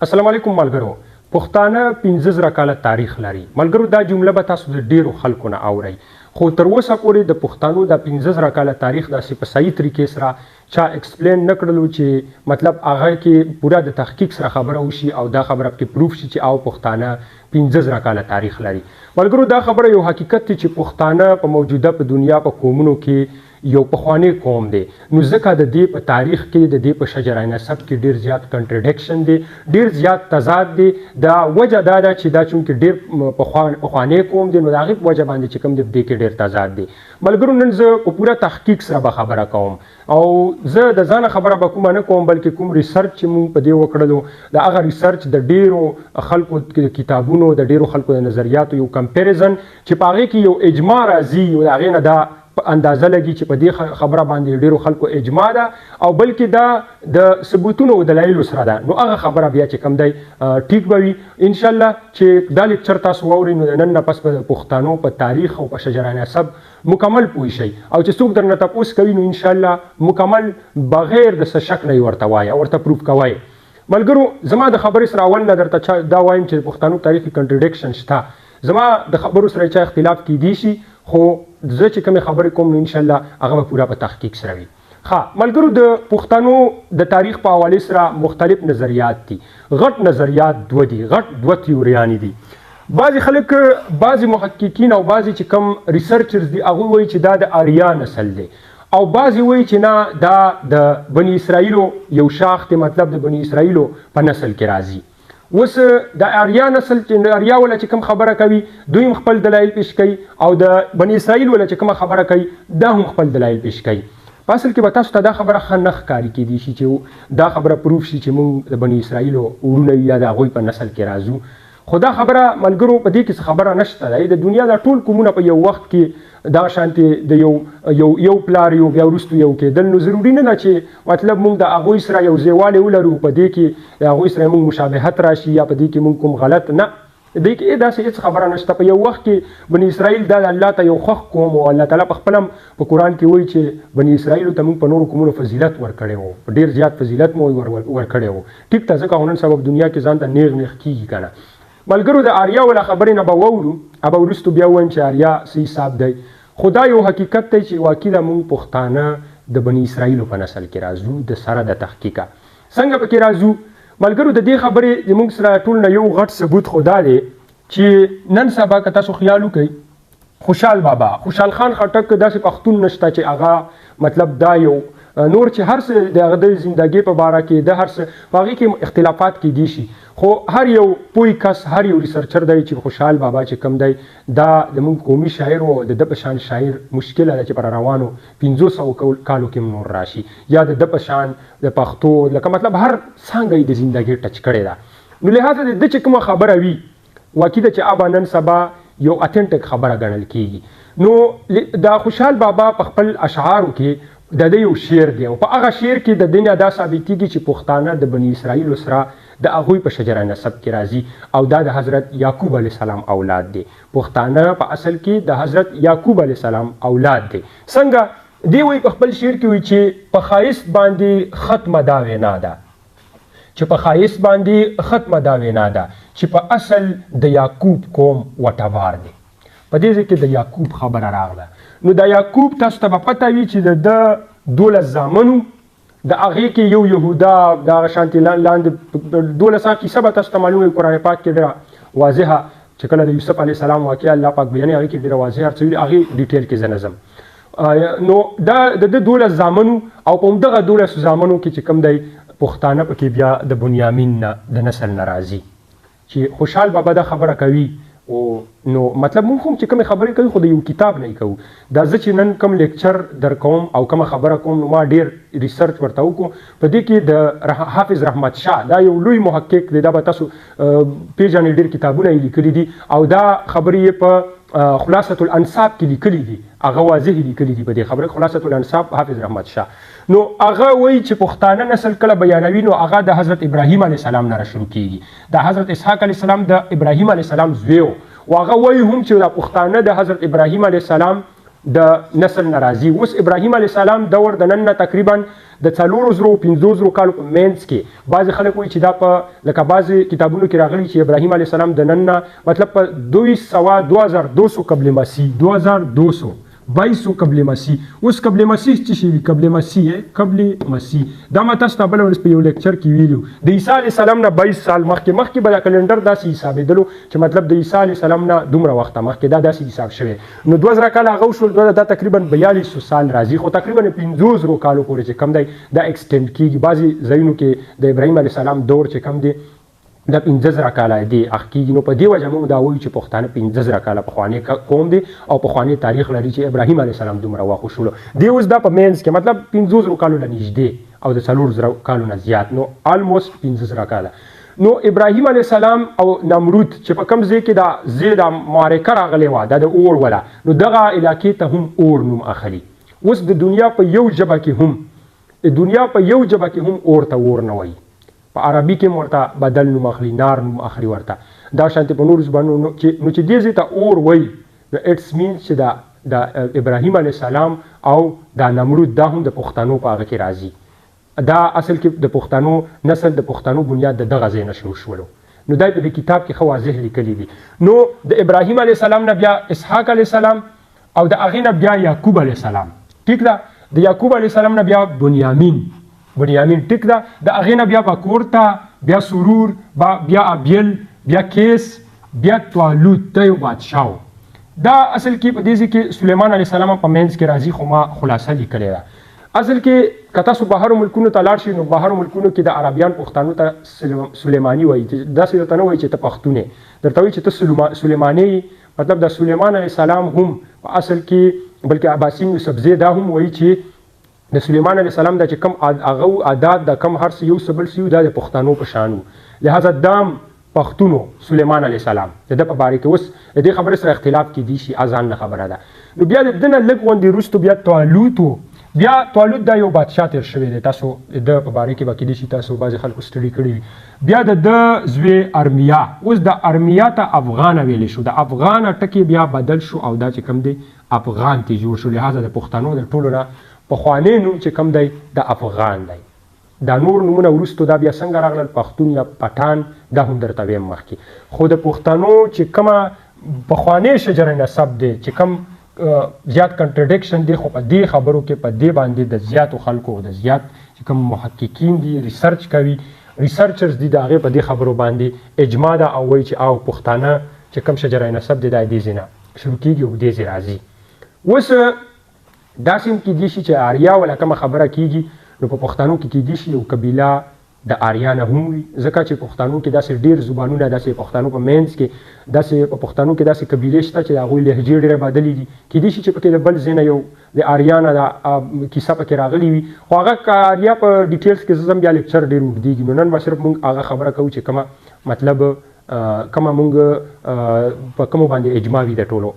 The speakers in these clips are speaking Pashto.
السلام علیکم ملګرو. پښتانه 15 کاله تاریخ لري. ملګرو دا جمله به تاسو د ډیرو خلکو نه اورئ، خو تر اوسه پورې د پښتنو د 15 کاله تاریخ داسې په صحیح طریقې سره چا ایکسپلین نه کړلو چې مطلب هغه کې پوره د تحقیق سره خبره وشي او دا خبره کې پروف شي چې او پښتانه 15 کاله تاریخ لري. ملګرو دا خبره یو حقیقت دی چې پښتانه په موجوده په دنیا په قومونو کې یو پخوانی قوم دی، نو ځکه د دې په تاریخ کې د دې په شجره نسب کې ډیر زیات کنټرډکشن دی، ډیر زیات تضاد دی. دا وجه دا ده چې دا چونکې ډیر پخوانی قوم دی نو د هغې په وجه باندې چې کوم دی دې کې ډیر تضاد دی. ملګرو نن زه په پوره تحقیق سره به خبره کوم او زه د ځانه خبره به کومه نه کوم بلکې کوم ریسرچ چې مونږ په دې وکړلو د هغه ریسرچ د ډیرو خلکو کتابونو د ډیرو خلکو د نظریاتو یو کمپیریزن چې په هغې کې یو اجماع راځي او د هغې نه دا اندازه لګي چې په دې خبره باندې ډیرو خلکو اجماع ده او بلکې دا د ثبوتونو او دلایلو سره ده، نو هغه خبره بیا چې کوم دی ټیک به وي انشاءالله. چې دا لیکچر تاسو واورئ نو د نن نه پس په پښتنو په تاریخ او په شجره نسب مکمل پوه شئ او چې څوک درنه تپوس کوي نو انشاءالله مکمل بغیر د څه شک نه ورته وایي او ورته پروف کوئ. ملګرو زما د خبرې سره اول نه درته دا وایم چې د پښتنو تاریخ کې کنټرډکشن شته، زما د خبرو سره چا اختلاف کیدی شي، خو زه چې کومې خبرې کوم نو انشاءالله هغه به پوره په تحقیق سره وي. ملګرو د پښتنو د تاریخ په حوالې سره مختلف نظریات دي. غټ نظریات دوه تیوریانې دي. بعضې خلک بعضې محققین او بعضې چې کوم ریسرچرز دي هغوی وایي چې دا د آریا نسل دی او بعضې وایي چې نه دا د بني اسرائیلو یو شاخ دی، مطلب د بني اسرائیلو په نسل کې راځي. اوس د آریا نسل چې آریا ولا چې کوم خبره کوي دوی هم خپل دلایل پیش کوي او د بني اسرائیل ولا چې کوم خبره کوي دا هم خپل دلایل پیش کوي. په اصل کې به تاسو ته دا خبره ښه نه ښکاري کیدی شي چې دا خبره پروف شي چې موږ د بني اسرائیلو ورونه یا د هغوی په نسل کې راځو، خو دا خبره ملګرو په دې کې خبره نشته دی. د دنیا د ټول قومونه په یو وخت کې دا شانتې د یو پلار یو بیا وروستو یو کېدل، نو ضروري نه ده چې مطلب موږ د هغوی سره یو ځایوالی ولرو، په دې کې د هغوی سره موږ مشابهت راشي یا په دې کې موږ کوم غلط نه، دې کې داسې هېڅ خبره نشته. په یو وخت کې بني اسرائیل دا الله ته یو خوښ قوم او الله تعالی په خپل هم په قرآن کې وایي چې بني اسرائیلو ته موږ په نورو قومونو فضیلت ورکړی وو، ډېر زیات فضیلت مو ورکړی وو. ټیک ته ځکه نن سبب دنیا کې ځان ته نیغ کېږي که نه. ملګرو د آریا ولا خبرې نه به واورو، به وروستو بیا ووایم چې آریا څه حساب دی، خو دا یو حقیقت دی چې واقع ده موږ پښتانه د بني اسرائیلو په نسل کې راځو د سره د تحقیقه. څنګه پکې راځو ملګرو؟ د دې خبرې زموږ سره ټول نه یو غټ ثبوت خو دا دی چې نن سبا که تاسو خیال وکړئ خوشحال بابا خوشحال خان خټک داسې پښتون نشته چې هغه مطلب دا یو نور چې هر څه د هغه د زندګۍ په باره کې د هر څه په هغې کې اختلافات کیدی شي، خو هر یو پوی کس هر یو ریسرچر دی چې خوشحال بابا چې کوم دی دا زموږ قومي شاعر و، د ده په شان شاعر مشکله ده چې پر روانو 500 کالو کې نور راشي یا د ده په شان د پښتو لکه مطلب هر څانګه یې د زندګۍ ټچ کړې ده. نو لهذا د ده چې کومه خبره وي واقع ده چې ابا نن سبا یو اتنټک خبره ګڼل کیږي. نو دا خوشحال بابا په خپل اشعارو کې د ده یو شعر دی او په هغه شعر کې د دنیا دا ثابتېږي چې پښتانه د بني اسرائیلو سره د هغوی په شجره نسب کې راځي او دا د حضرت یعقوب علیه السلام اولاد دی. پښتانه په اصل کې د حضرت یعقوب علیه السلام اولاد دی. څنګه دی وایي په خپل شعر کې وایي چې په ښایست باندې ختمه دا وینا ده، چې په ښایست باندې ختمه دا وینا ده چې په اصل د یعقوب قوم وټوار دی. په دې ځای کې د یعقوب خبره راغله. نو د یعقوب تاسو ته به پته وي چې د ده 12 زامنو، د هغې کې یو یهودا د هغه شانتې لاندې 12 کیسه به تاسو ته معلومه وي قرآن پاک کې ډېره واضحه چې کله د یوسف علیه السلام واقعه الله پاک بیانوي هغې کې ډېره واضح هر څه وي، هغې ډیټیل کې زه نه ځم. نو دا د ده 12 زامنو او په همدغه 12 زامنو کې چې کوم دی پښتانه پکې بیا د بنیامین نه د نسل نه راځي چې خوشحال بابا دا خبره کوي. او نو مطلب مونږ هم چې کومې خبرې کوي خو د یو کتاب نه کوو. دا زه چې نن کوم لیکچر در کوم او کومه خبره کوم نو ما ډېر ریسرچ ورته وکړو. په دې کې د حافظ رحمت شاه دا یو لوی محقق دی، دا به تاسو پیژنئ، ډېر کتابونه یې لیکلي دي او دا خبرې یې په خلاصة الانصاب کې لیکلي دي، هغه واضح لیکلي دي په دې خبره خلاصة الانصاب حافظ رحمت شاه. نو هغه وایي چې پښتانه نسل کله بیانوي نو هغه د حضرت ابراهیم علیه السلام نه شروع کیږي. د حضرت اسحاق علیه السلام د ابراهیم علیه السلام زوی و او هغه وایي هم چې د پښتانه د حضرت ابراهیم علیه السلام د نسل نه راځي. اوس ابراهیم علیه السلام دور د نن نه تقریبا د 450 کالو په منځ کې بعضې خلک وایي چې دا په لکه بعضې کتابونو کې راغلي چې ابراهیم علیه السلام د نن نه مطلب په 2200 قبل مسیح 2200 قبل مسیح اوس قبل مسیح څه شي وي قبل مسیح دا ما تاسو ته بله ورځ په یو لیکچر کې ویلو د عیسی علیه السلام نه 22 سال مخکې به دا کلنډر داسې حسابېدلو چې مطلب د عیسی علیه السلام نه دومره وخته مخکې دا داسې حساب شوی نو 2000 کاله هغه وشول دا تقریبا 4200 سال راځي خو تقریبا 500 کالو پورې چې کم دی دا ایکسټینډ کېږي بعضې ځایونو کې د ابراهیم علیه السلام دور چې کم دی دا 15 کاله دی اخ کېږي نو په دې وجه موږ دا وایو چې پښتانه 15 کاله پخوانی قوم دی او پخوانی تاریخ لري چې ابراهیم علیه السلام دومره وخت وشولو دی اوس دا په مینځ کې مطلب 500 کالو نه نږدې او د 400 کالو نه زیات نو آلموسټ 15 کاله نو ابراهیم علیه السلام او نمرود چې په کوم ځای کې دا معرکه راغلې وه دا د اور وله نو دغه علاقې ته هم اور نوم اخلي اوس د دنیا په یو ژبه کې هم اور ته اور نه وایي په عربي کې ورته بدل نوم اخلي نار نوم اخلي ورته دا شانتې په نورو زبانونو چې دې ځای ته اور وایي نو اټس مینس چې د ابراهیم علیه السلام او دا نمرود دا هم د پښتنو په هغه کې راځي دا اصل کې د پښتنو نسل د پښتنو بنیاد د دغه ځای نه شروع شولو نو دا په دې کتاب کې ښه واضح لیکلي دي نو د ابراهیم علیه السلام نه بیا اسحاق علیه السلام او د هغې نه بیا یعقوب علیه السلام ټیک ده د یعقوب علیه السلام نه بیا بنیامین ټیک ده د هغې نه بیا باکورتا بیا سرور بیا ابیل بیا کیس بیا طالوت دا یو بادشاه دا اصل کې په دې ځای کې سلیمان علیه السلام په منځ کې راځي خو ما خلاصه لیکلې ده اصل کې که تاسو بهرو ملکونو ته لاړ شئ نو بهرو ملکونو کې د عربیان پښتانو ته سلیماني وایي داسې درته نه وایي چې ته پښتون یې درته وایي چې ته سلیماني مطلب د سلیمان علیه السلام هم په اصل کې بلکې عباسین یوسفزی دا هم وایي چې د سلیمان علیه السلام دا چې کم هغه عادات د کم هر څه یو څه بل څه یو دا د پښتنو په شان و لهذا دام پښتونو سلیمان علیه السلام د ده په باره کې اوس د دې خبرې سره اختلاف کیدی شي اذان نه خبره ده نو بیا د ده نه لږ غوندې وروستو بیا طالوت و بیا طالوت دا یو بادشاه تېر شوی دی تاسو د ده په باره کې به کیدی شي تاسو بعضې خلکو سټډي کړي وي بیا د ده زوی ارمیا اوس د ارمیا ته افغانه ویلی شو د افغانه ټکي بیا بدل شو او دا چې کوم دی افغان ته جوړ شو لهذا د پښتنو د ټولو نه پخوانی نوم چې کوم دی د افغان دی دا نور نومونه وروستو دا بیا څنګه راغلل پښتون یا پټان دا هم درته ویم مخکې خو د پښتنو چې کومه پخوانی شجر نسب دی چې کوم زیات کنټرډکشن دی خو په دې خبرو کې په دې باندې د زیاتو خلکو د زیات چې کوم محققین دي ریسرچ کوي ریسرچرز دي د هغې په دې خبرو باندې اجماع ده او وایي چې او پښتانه چې کوم شجر نسب دی دا دې ځای نه شروع کېږي او دې ځای راځي اوس داسې هم کېدی شي چې آریا ولا کومه خبره کېږي نو په پښتنو کې کېدی شي یو قبیله د آریا نه هم وي ځکه چې پښتنو کې داسې ډېر زبانونه داسې پښتنو په منځ کې داسې په پښتنو کې داسې قبیلې شته چې د هغوی لهجې ډېرې بدلې دي کېدی شي چې پکې د بل ځای نه یو د آریا نه دا کیسه پکې راغلې وي خو هغه آریا په ډیټیلز کې زه بیا لیکچر ډېر اوږدېږي نو نن به صرف مونږ هغه خبره کوو چې کومه مطلب کومه مونږ په کومو باندې اجماع وي د ټولو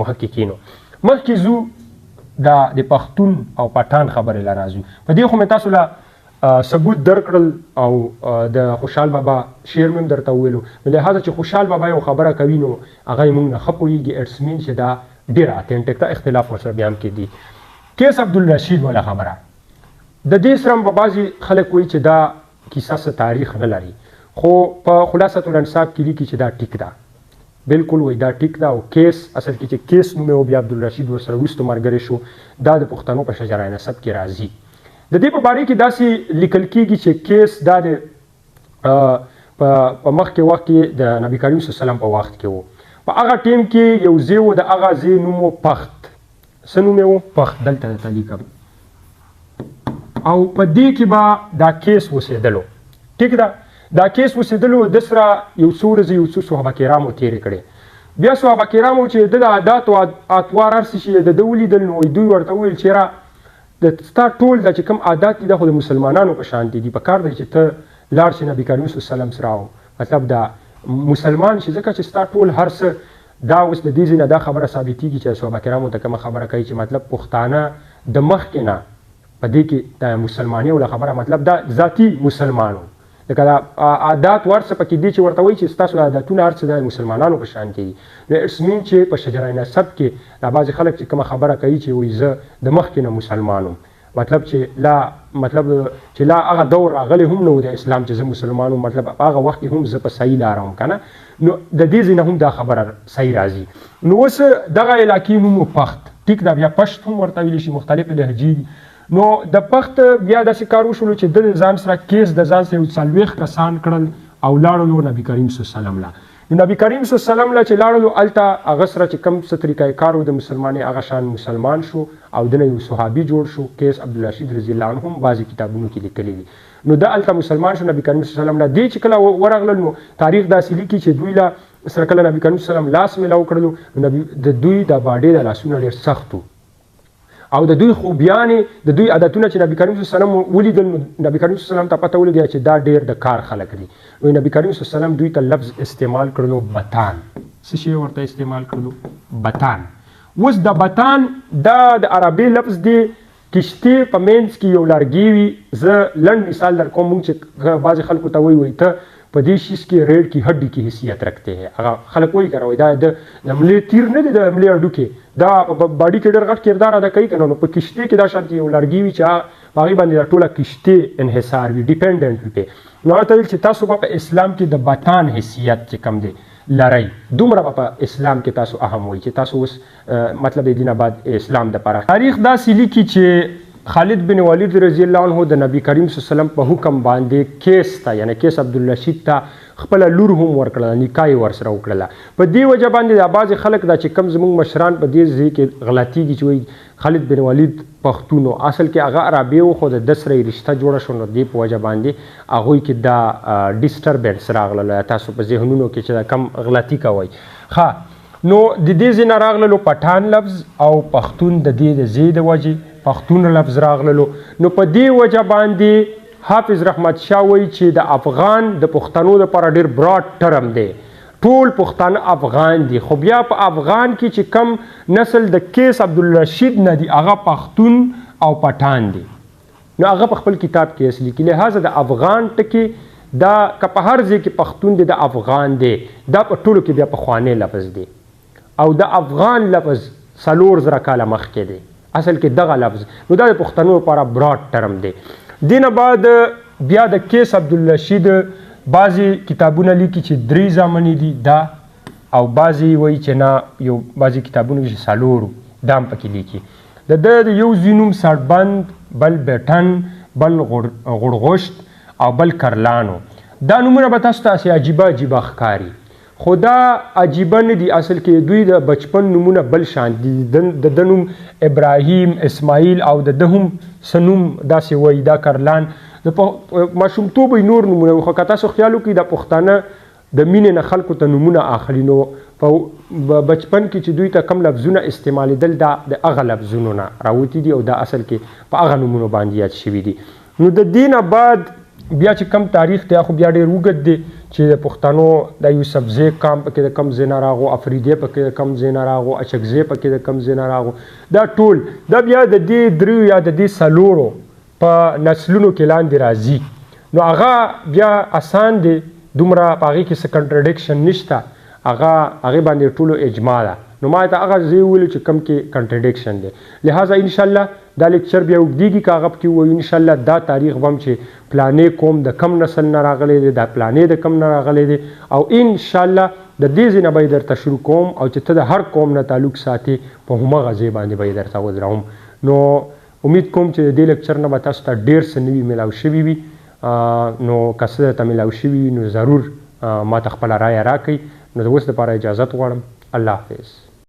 محققینو مخکې ځو د پښتون او پټان خبرې لا راځو په دې خو مې تاسو له ثبوت درکړل او د خوشحال بابا شعر مې هم درته وویلو نو لهذا چې خوشحال بابا یو خبره کوي نو هغه یې موږ نه ښه پوهېږي اټس مین چې دا ډېر اتنټک ته اختلاف ورسره بیا هم کېدي کیس عبدالرشید والا خبره د دې سره هم به بعضې خلک وایي چې دا کیسه څه تاریخ نه لري خو په خلاصة الانصاف کې لیکي چې دا ټیک ده بالکل وای دا ټیک ده او کیس اصل کې چې کیس نوم یې بیا عبدالرشید ورسره وروسته ملګری شو دا د پښتنو په شجره نسب کې راځي د دې په باره کې داسې لیکل کېږي چې کیس دا د په مخکې وخت کې د نبي کریم صلی الله علیه وسلم په وخت کې و په هغه ټیم کې یو ځای و د هغه ځای نوم و پخت څه نوم یې و پخت دلته درته لیکم او په دې کې به دا کیس اوسېدلو ټیک ده دا کیس اوسېدلو د سره یو څو ورځې یو څو صحابه کرامو تېرې کړې بیا صحابه کرامو چې د عادات او اطوار هر څه چې د ده ولیدل نو دوی ورته وویل چې یاره د ستا ټول دا چې کوم عادات دي دا خو د مسلمانانو په شان دي په کار دی چې ته لاړ شې نبي کریم صلی الله علیه وسلم سره مطلب دا مسلمان چې ځکه چې ستا ټول هر څه دا اوس د دې ځای نه دا خبره ثابتېږي چې صحابه کرامو ته کومه خبره کوي چې مطلب پښتانه د مخکې نه په دې کې د مسلمانۍ ولا خبره مطلب دا ذاتي مسلمانو لکه دا عادات ورڅه پکې دي چې ورته وایي چې ستاسو عادتونه هر څه د مسلمانانو په شان کې دي نو اټس مین چې په شجره نسب کې دا بعضې خلک چې کومه خبره کوي چې وایي زه د مخکې نه مسلمان وم مطلب چې لا هغه دور راغلی هم نه و د اسلام چې زه مسلمان وم، مطلب هغه وخت کې هم زه په صحیح لاره وم که نه. نو د دې ځای نه هم دا خبره صحیح راځي. نو اوس دغه علاقې نوم و پخت، ټیک ده، بیا پشت هم ورته ویلی شي، مختلفې لهجې دي. نو د پخت بیا داسې کار وشولو چې د ځان سره کیس د ځان سره 40 کسان کړل او لاړلو نبي کریم صلی الله علیه وسلم له. نو نبی کریم صلی الله علیه وسلم له چې لاړلو هلته هغه سره چې کوم څه طریقه کار و د مسلمانۍ هغه شان مسلمان شو او دنه یو صحابي جوړ شو، کیس عبدالرشید رضی الله عنه هم بعضې کتابونو کې لیکلي دي. نو دا هلته مسلمان شو نبی کریم صلی الله علیه وسلم له. دې چې کله ورغلل نو تاریخ داسې لیکي چې دوی له سره کله نبی کریم صلی الله علیه وسلم لاس میلاو کړلو، نو د دوی د باډې د لاسونه ډېر سخت و او د دوی خوبیانې د دوی عادتونه چې نبی کریم صلی الله علیه وسلم ولیدل، نو نبی کریم صلی الله علیه وسلم ته پته ولګېده چې دا ډېر د کار خلک دي. نو نبی کریم صلی الله علیه وسلم دوی ته لفظ استعمال کړلو بتان. څه شی ورته استعمال کړلو؟ بتان. اوس د بتان دا د عربي لفظ دی. کشتې په منځ کې یو لرګي وي. زه لنډ مثال در کوم، مونږ چې بعضې خلکو ته وایي ته په دې شیز کې ریډ کی ہڈی کی حیثیت رکھتے ہیں، هغه خلک وایي که دا د ملې تیر نه دی، د ملې هډوکې دا باډي کې ډېر غټ کردار ادا کوي که نه. نو په کشتۍ کې دا شان یو لرګي وي چې په هغې باندې دا ټوله کشتۍ انحصار وي، ډیپینډنټ وي پې. نو هغه ته ویل چې تاسو به په اسلام کې د بتان حیثیت چې کم دی لرئ، دومره به په اسلام کې تاسو اهم وي چې تاسو اوس مطلب د دین بعد اسلام دپاره. تاریخ داسې لیکي چې خالد بن ولید رضی الله عنه د نبی کریم صلی الله علیه وسلم په حکم باندې کیس ته یعنی کیس عبدالرشید ته خپله لور هم ورکړله، نکاح یې ورسره وکړله. په دې وجه باندې دا بعضې خلک دا چې کم زموږ مشران په دې ځای کې غلطیږي چې وایي خالد بن ولید پښتون و، اصل کې هغه عربی و خو د ده سره یې رشته جوړه شوه. نو دې په وجه باندې هغوی کې دا ډسټربنس راغلله تاسو په ذهنونو کې چې دا کم غلطي کوئ. نو د دې ځای نه راغللو پټان لفظ او پښتون د دې د ځای د وجې پښتون لفظ راغللو. نو په دې وجه باندې حافظ رحمت شاه وایي چې د افغان د پښتنو دپاره ډېر براډ ټرم دی، ټول پښتانه افغان دي. خو بیا په افغان کې چې کم نسل د کیس عبدالرشید نه دي هغه پښتون او پټان دي. نو هغه په خپل کتاب کې اصلي کې لحاظه د افغان ټکي دا که په هر ځای کې پښتون دی د افغان دی، دا په ټولو کې بیا پخوانی لفظ دی او د افغان لفظ 4,000 کاله مخکې دی، اصل کې دغه لفظ. نو دا د پښتنو لپاره براډ ټرم دی. دې نه بعد بیا د کیس عبدالرشید بعضې کتابونه لیکي چې 3 زامنې دي دا، او بعضې وایي چې نه یو بعضې کتابونه چې 4 دا هم پکې لیکي. د ده د یو ځوی نوم سړبند، بل بیټن، بل غړغشت او بل کرلانو. دا نومونه به تاسو ته هسې عجیبه عجیبه ښکاري، خو دا عجیبه نه دي. اصل کې دوی د بچپن نومونه بل شان دي. د ده نوم ابراهیم، اسماعیل او د ده هم څه نوم داسې وایي دا کرلان. د ماشومتوب یې نور نومونه وي، خو که تاسو خیال وکړئ د پښتانه د مینې نه خلکو ته نومونه اخلي، نو په بچپن کې چې دوی ته کم لفظونه استعمالېدل دا د هغه لفظونو نه راوتي دي او دا اصل کې په هغه نومونو باندې یاد شوي دي. نو د دې نه بعد بیا چې کم تاریخ دی خو بیا ډېر اوږد دی چې د پښتنو د یوسفزی قام پکې د کم ځای نه راغو، افریدی پکې د کم ځای نه راغو، اچکزی پکې د کم ځای نه راغو. دا ټول دا بیا د دې 3 یا د دې 4 په نسلونو کې لاندې راځي. نو هغه بیا اسان دی، دومره په هغې کې څه کنټرډکشن نشته، هغې باندې ټولو اجماع ده. نو ما ته هغه ځای وویلو چې کم کې کنټرډکشن دی. لہذا انشاءالله دا لیکچر بیا اوږدېږي که هغه پکې ووایو انشاءالله دا تاریخ به هم چې پلانې قوم د کم نسل نه راغلی دی، دا پلانې د کم نه راغلی دی، او انشاءالله د دې ځای نه به یې درته شروع کوم او چې ته د هر قوم نه تعلق ساتې په همغه ځای باندې به یې درته ودروم. نو امید کوم چې د دې لیکچر نه به تاسو ته ډېر څه نوي میلاو شوي وي. نو که څه درته میلاو شوي وي نو ضرور ما ته خپله رایه راکئ. نو د اوس دپاره اجازت غواړم. الله حافظ.